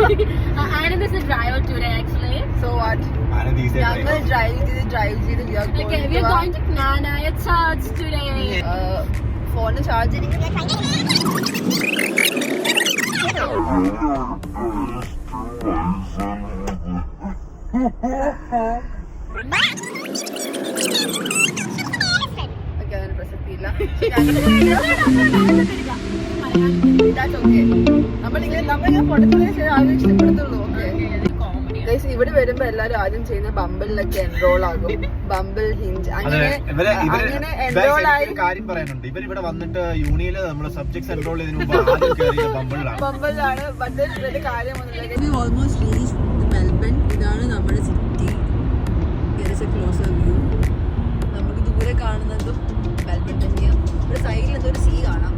Anand is the driver today actually. So what? ഞങ്ങൾ drive ചെയ്ത് We are going to Knanaya Church today. ഫോണിന് charge അങ്ങനെ പ്രസക്തിയില്ല. നമ്മളിങ്ങനെ പൊട്ടത്തിനെ ആദ്യം ഇഷ്ടപ്പെടുത്തുള്ളൂ. ഇവിടെ വരുമ്പോ എല്ലാരും ആദ്യം ചെയ്യുന്ന ബമ്പിളിലൊക്കെ എൻറോൾ ആകും. ബമ്പിൾ, ഹിഞ്ച് അങ്ങനെ എൻറോൾ ആയി കാര്യം പറയാനുണ്ട്. ഇവർ ഇവിടെ വന്നിട്ട് യൂണിയനിൽ നമ്മുടെ സബ്ജക്ട്സ് എൻറോൾ ചെയ്തതിന് മുമ്പ് ബമ്പിളിലാണ്. ബട്ട് വലിയ കാര്യമൊന്നുമില്ല. Almost reach Melbourne. ഇതാണ് നമ്മുടെ സിറ്റി. Closer view. നമുക്ക് ദൂരെ കാണുന്നതും മെൽബൺ തന്നെയാണ്. ഇവിടെ സൈഡിൽ എന്തൊരു സീ കാണാം.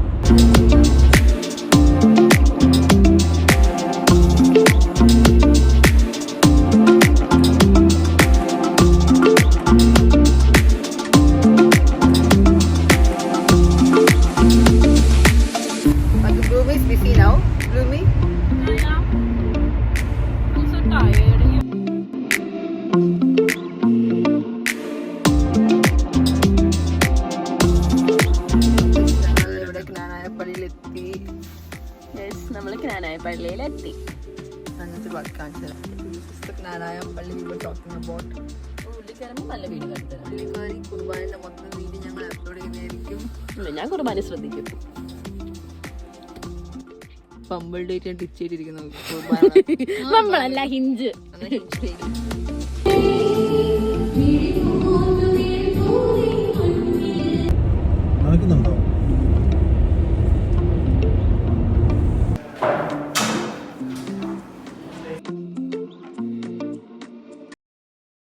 നമ്മൾ ക്നാനായ പള്ളിയിലെത്തി. അങ്ങനത്തെ നല്ല വീട് കണ്ടു. കുർബാനയുടെ മൊത്തം വീഡിയോ ഞങ്ങൾ അപ്ലോഡ് ചെയ്യുന്നതായിരിക്കും. ഞാൻ കുർബാന ശ്രദ്ധിക്കും. പമ്പിൾ ഡേറ്റ് ടിച്ച് ചെയ്തിരിക്കുന്നു. നമ്മളല്ല ഹിഞ്ച്.